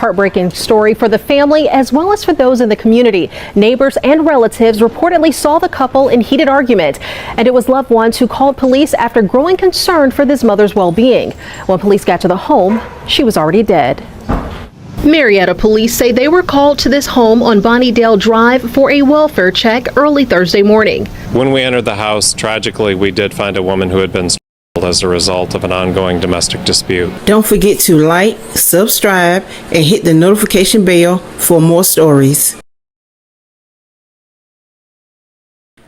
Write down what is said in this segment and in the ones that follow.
Heartbreaking story for the family as well as for those in the community. Neighbors and relatives reportedly saw the couple in heated argument, and it was loved ones who called police after growing concern for this mother's well-being. When police got to the home, she was already dead. Marietta police say they were called to this home on Bonnydale Drive for a welfare check early Thursday morning. When we entered the house, tragically, we did find a woman who had been strangled as a result of an ongoing domestic dispute. Don't forget to like, subscribe, and hit the notification bell for more stories.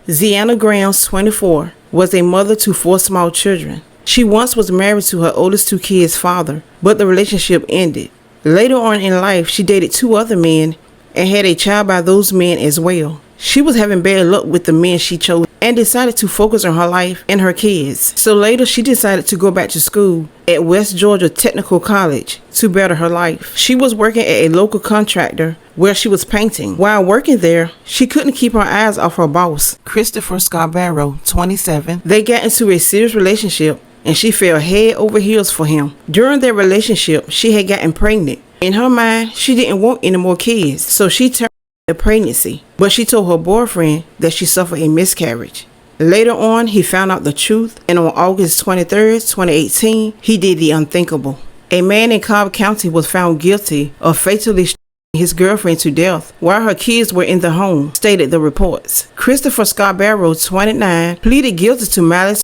Ziana Graham, 24, was a mother to 4 small children. She once was married to her oldest 2 kids' father, but the relationship ended. Later on in life, she dated 2 other men and had a child by those men as well. She was having bad luck with the men she chose and decided to focus on her life and her kids. So later, she decided to go back to school at West Georgia Technical College to better her life. She was working at a local contractor where she was painting. While working there, she couldn't keep her eyes off her boss, Christopher Scarborough, 27. They got into a serious relationship and she fell head over heels for him. During their relationship, she had gotten pregnant. In her mind, she didn't want any more kids, so she terminated the pregnancy, but she told her boyfriend that she suffered a miscarriage. Later on, he found out the truth, and on August 23, 2018, he did the unthinkable. A man in Cobb County was found guilty of fatally striking his girlfriend to death while her kids were in the home, stated the reports. Christopher Scarborough, 29, pleaded guilty to malice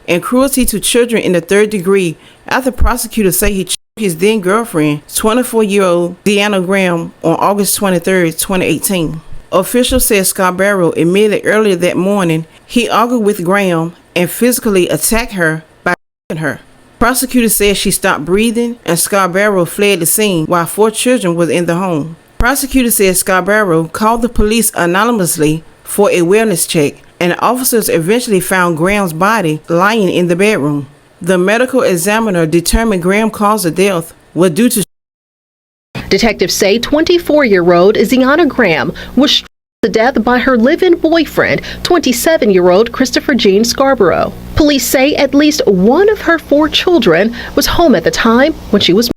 and cruelty to children in the 3rd degree after prosecutors say he choked his then girlfriend, 24-year-old Ziana Graham, on August 23, 2018. Officials said Scarborough admitted earlier that morning he argued with Graham and physically attacked her by choking her. Prosecutors said she stopped breathing and Scarborough fled the scene while 4 children were in the home. Prosecutors said Scarborough called the police anonymously for a wellness check, and officers eventually found Graham's body lying in the bedroom. The medical examiner determined Graham's cause of death was due to... Detectives say 24-year-old Ziana Graham was struck to death by her live-in boyfriend, 27-year-old Christopher Gene Scarborough. Police say at least one of her 4 children was home at the time when she was...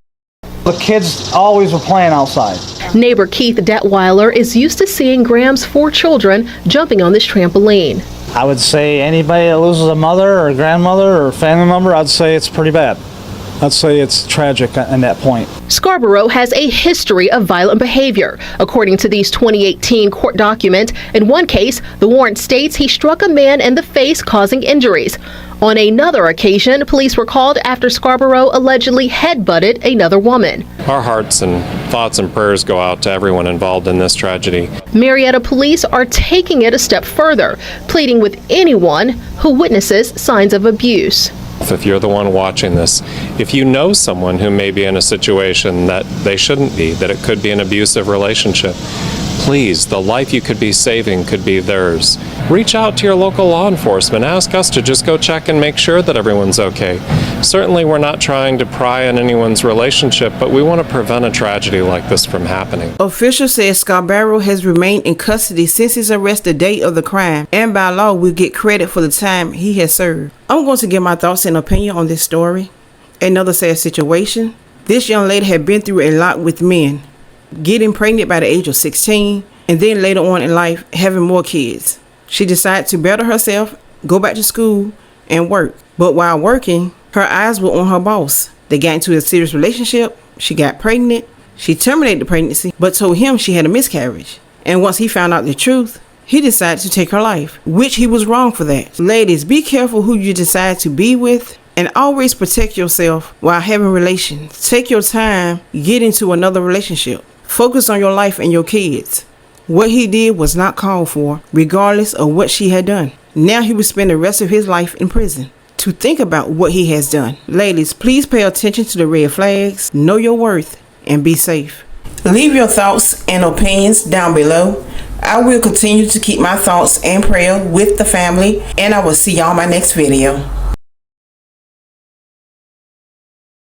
The kids always were playing outside. Neighbor Keith Detweiler is used to seeing Graham's 4 children jumping on this trampoline. I would say anybody that loses a mother or a grandmother or family member, I'd say it's pretty bad. I'd say it's tragic at that point. Scarborough has a history of violent behavior. According to these 2018 court documents, in one case, the warrant states he struck a man in the face, causing injuries. On another occasion, police were called after Scarborough allegedly headbutted another woman. Our hearts and thoughts and prayers go out to everyone involved in this tragedy. Marietta police are taking it a step further, pleading with anyone who witnesses signs of abuse. If you're the one watching this, if you know someone who may be in a situation that they shouldn't be, that it could be an abusive relationship, please, the life you could be saving could be theirs. Reach out to your local law enforcement. Ask us to just go check and make sure that everyone's okay. Certainly, we're not trying to pry on anyone's relationship, but we want to prevent a tragedy like this from happening. Officials say Scarborough has remained in custody since his arrest the day of the crime, and by law will get credit for the time he has served. I'm going to give my thoughts and opinion on this story. Another sad situation. This young lady had been through a lot with men, getting pregnant by the age of 16, and then later on in life having more kids. She decided to better herself, go back to school, and work. But while working, her eyes were on her boss. They got into a serious relationship. She got pregnant. She terminated the pregnancy, but told him she had a miscarriage. And once he found out the truth, he decided to take her life, which he was wrong for that. Ladies, be careful who you decide to be with, and always protect yourself while having relations. Take your time, get into another relationship. Focus on your life and your kids. What he did was not called for, regardless of what she had done. Now he will spend the rest of his life in prison. To think about what he has done. Ladies, please pay attention to the red flags, know your worth, and be safe. Leave your thoughts and opinions down below. I will continue to keep my thoughts and prayer with the family, and I will see y'all in my next video.